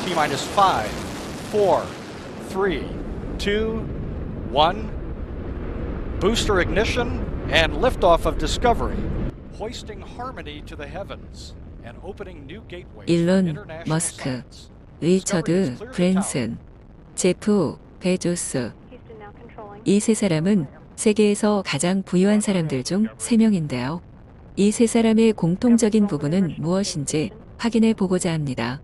T-minus 5, 4, 3, 2, 1. Booster ignition and liftoff of Discovery. Hoisting harmony to the heavens and opening new gateways for 일론 international 머스크, science. 리처드 브랜슨, 제프 베조스. 이 세 사람은 세계에서 가장 부유한 사람들 중 3명인데요. 이 세 사람의 공통적인 부분은 무엇인지 확인해 보고자 합니다.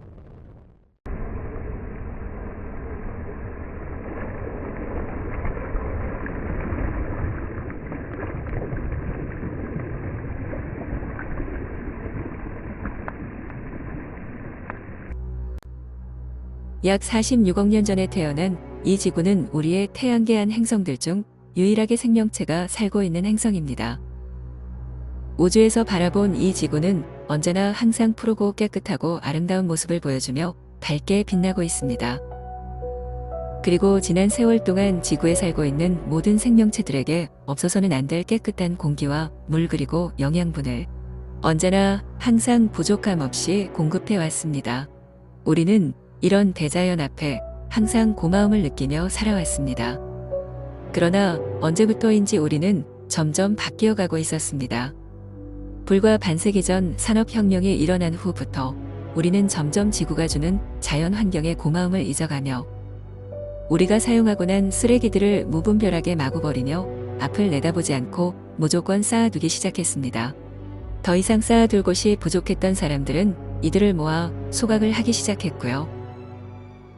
약 46억 년 전에 태어난 이 지구는 우리의 태양계 안 행성들 중 유일하게 생명체가 살고 있는 행성입니다. 우주에서 바라본 이 지구는 언제나 항상 푸르고 깨끗하고 아름다운 모습을 보여주며 밝게 빛나고 있습니다. 그리고 지난 세월 동안 지구에 살고 있는 모든 생명체들에게 없어서는 안 될 깨끗한 공기와 물 그리고 영양분을 언제나 항상 부족함 없이 공급해 왔습니다. 우리는 이런 대자연 앞에 항상 고마움을 느끼며 살아왔습니다. 그러나 언제부터인지 우리는 점점 바뀌어가고 있었습니다. 불과 반세기 전 산업혁명이 일어난 후부터 우리는 점점 지구가 주는 자연 환경의 고마움을 잊어가며 우리가 사용하고 난 쓰레기들을 무분별하게 마구 버리며 앞을 내다보지 않고 무조건 쌓아두기 시작했습니다. 더 이상 쌓아둘 곳이 부족했던 사람들은 이들을 모아 소각을 하기 시작했고요.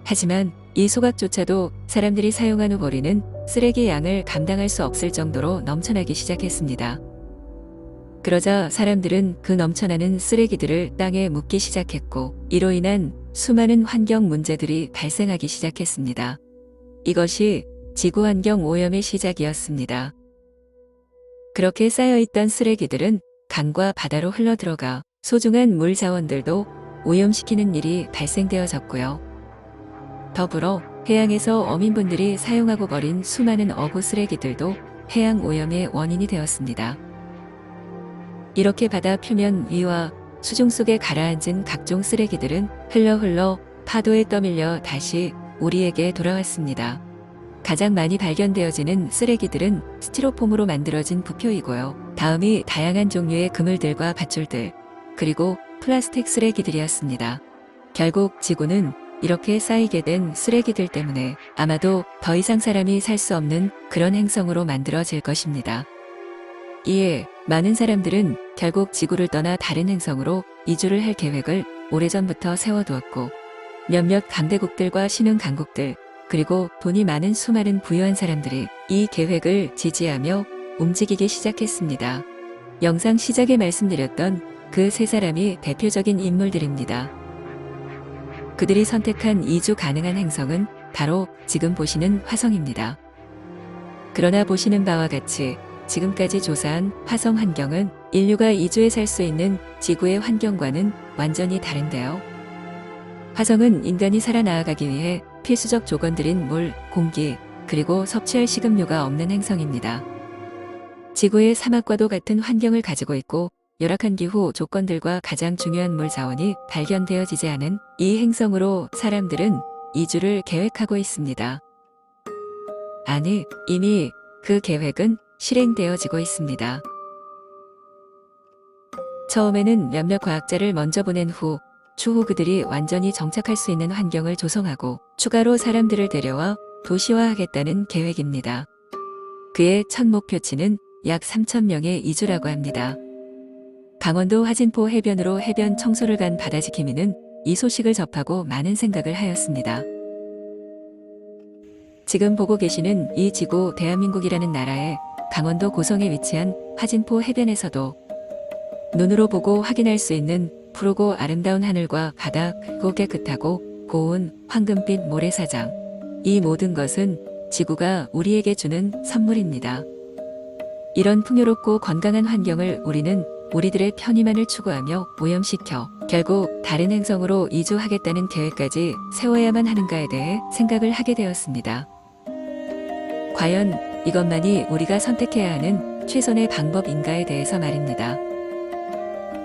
하지만 이 소각조차도 사람들이 사용한 후 버리는 쓰레기 양을 감당할 수 없을 정도로 넘쳐나기 시작했습니다. 그러자 사람들은 그 넘쳐나는 쓰레기들을 땅에 묻기 시작했고 이로 인한 수많은 환경 문제들이 발생하기 시작했습니다. 이것이 지구환경 오염의 시작이었습니다. 그렇게 쌓여있던 쓰레기들은 강과 바다로 흘러들어가 소중한 물 자원들도 오염시키는 일이 발생되어졌고요. 더불어 해양에서 어민분들이 사용하고 버린 수많은 어부 쓰레기들도 해양 오염의 원인이 되었습니다. 이렇게 바다 표면 위와 수중 속에 가라앉은 각종 쓰레기들은 흘러 파도에 떠밀려 다시 우리에게 돌아왔습니다. 가장 많이 발견되어지는 쓰레기들은 스티로폼으로 만들어진 부표이고요. 다음이 다양한 종류의 그물들과 밧줄들, 그리고 플라스틱 쓰레기들이었습니다. 결국 지구는 이렇게 쌓이게 된 쓰레기들 때문에 아마도 더 이상 사람이 살 수 없는 그런 행성으로 만들어질 것입니다. 이에 많은 사람들은 결국 지구를 떠나 다른 행성으로 이주를 할 계획을 오래전부터 세워두었고 몇몇 강대국들과 신흥 강국들 그리고 돈이 많은 수많은 부유한 사람들이 이 계획을 지지하며 움직이기 시작했습니다. 영상 시작에 말씀드렸던 그 세 사람이 대표적인 인물들입니다. 그들이 선택한 이주 가능한 행성은 바로 지금 보시는 화성입니다. 그러나 보시는 바와 같이 지금까지 조사한 화성 환경은 인류가 이주해 살 수 있는 지구의 환경과는 완전히 다른데요. 화성은 인간이 살아나가기 위해 필수적 조건들인 물, 공기, 그리고 섭취할 식음료가 없는 행성입니다. 지구의 사막과도 같은 환경을 가지고 있고 열악한 기후 조건들과 가장 중요한 물 자원이 발견되어지지 않은 이 행성으로 사람들은 이주를 계획하고 있습니다. 아니, 이미 그 계획은 실행되어지고 있습니다. 처음에는 몇몇 과학자를 먼저 보낸 후 추후 그들이 완전히 정착할 수 있는 환경을 조성하고 추가로 사람들을 데려와 도시화하겠다는 계획입니다. 그의 첫 목표치는 약 3,000명의 이주라고 합니다. 강원도 화진포 해변으로 해변 청소를 간 바다지킴이는 이 소식을 접하고 많은 생각을 하였습니다. 지금 보고 계시는 이 지구 대한민국이라는 나라의 강원도 고성에 위치한 화진포 해변에서도 눈으로 보고 확인할 수 있는 푸르고 아름다운 하늘과 바다 그리고 깨끗하고 고운 황금빛 모래사장, 이 모든 것은 지구가 우리에게 주는 선물입니다. 이런 풍요롭고 건강한 환경을 우리는 우리들의 편의만을 추구하며 오염시켜 결국 다른 행성으로 이주하겠다는 계획까지 세워야만 하는가에 대해 생각을 하게 되었습니다. 과연 이것만이 우리가 선택해야 하는 최선의 방법인가에 대해서 말입니다.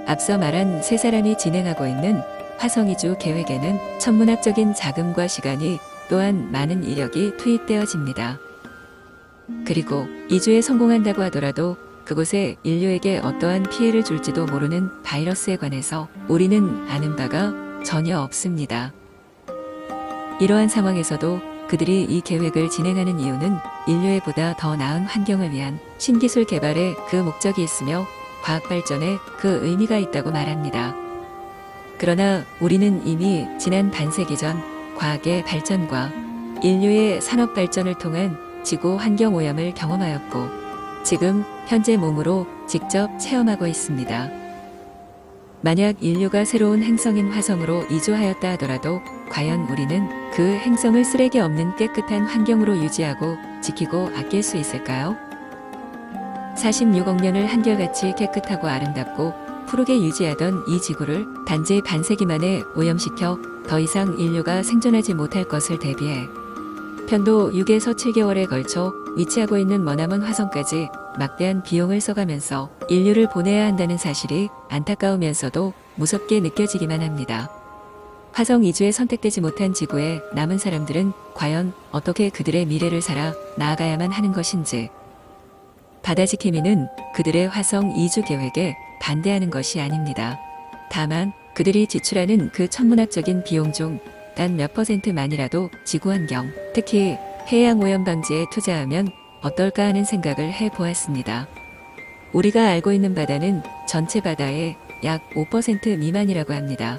앞서 말한 세 사람이 진행하고 있는 화성 이주 계획에는 천문학적인 자금과 시간이 또한 많은 인력이 투입되어집니다. 그리고 이주에 성공한다고 하더라도 그곳에 인류에게 어떠한 피해를 줄지도 모르는 바이러스에 관해서 우리는 아는 바가 전혀 없습니다. 이러한 상황에서도 그들이 이 계획을 진행하는 이유는 인류에 보다 더 나은 환경을 위한 신기술 개발에 그 목적이 있으며 과학 발전에 그 의미가 있다고 말합니다. 그러나 우리는 이미 지난 반세기 전 과학의 발전과 인류의 산업 발전을 통한 지구 환경 오염을 경험하였고 지금 현재 몸으로 직접 체험하고 있습니다. 만약 인류가 새로운 행성인 화성으로 이주하였다 하더라도 과연 우리는 그 행성을 쓰레기 없는 깨끗한 환경으로 유지하고 지키고 아낄 수 있을까요? 46억 년을 한결같이 깨끗하고 아름답고 푸르게 유지하던 이 지구를 단지 반세기 만에 오염시켜 더 이상 인류가 생존하지 못할 것을 대비해 편도 6에서 7개월에 걸쳐 위치하고 있는 머나먼 화성까지 막대한 비용을 써가면서 인류를 보내야 한다는 사실이 안타까우면서도 무섭게 느껴지기만 합니다. 화성 이주에 선택되지 못한 지구에 남은 사람들은 과연 어떻게 그들의 미래를 살아 나아가야만 하는 것인지. 바다지킴이는 그들의 화성 이주 계획에 반대하는 것이 아닙니다. 다만 그들이 지출하는 그 천문학적인 비용 중 단 몇 %만이라도 지구환경, 특히 해양오염 방지에 투자하면 어떨까 하는 생각을 해보았습니다. 우리가 알고 있는 바다는 전체 바다의 약 5% 미만이라고 합니다.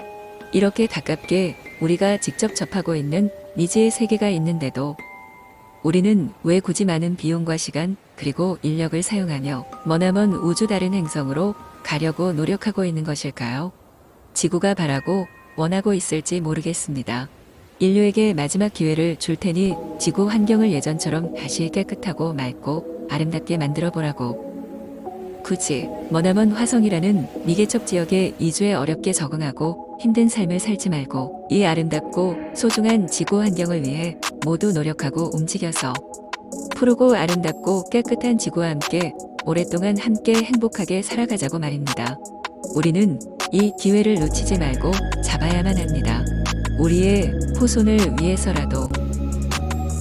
이렇게 가깝게 우리가 직접 접하고 있는 미지의 세계가 있는데도 우리는 왜 굳이 많은 비용과 시간 그리고 인력을 사용하며 머나먼 우주 다른 행성으로 가려고 노력하고 있는 것일까요? 지구가 바라고 원하고 있을지 모르겠습니다. 인류에게 마지막 기회를 줄 테니 지구 환경을 예전처럼 다시 깨끗하고 맑고 아름답게 만들어 보라고. 굳이 머나먼 화성이라는 미개척 지역에 이주에 어렵게 적응하고 힘든 삶을 살지 말고 이 아름답고 소중한 지구 환경을 위해 모두 노력하고 움직여서 푸르고 아름답고 깨끗한 지구와 함께 오랫동안 함께 행복하게 살아가자고 말입니다. 우리는 이 기회를 놓치지 말고 잡아야만 합니다. 우리의 후손을 위해서라도.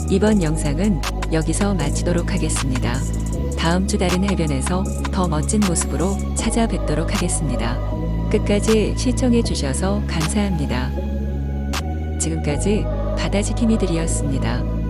이번 영상은 여기서 마치도록 하겠습니다. 다음 주 다른 해변에서 더 멋진 모습으로 찾아뵙도록 하겠습니다. 끝까지 시청해 주셔서 감사합니다. 지금까지 바다지킴이들이었습니다.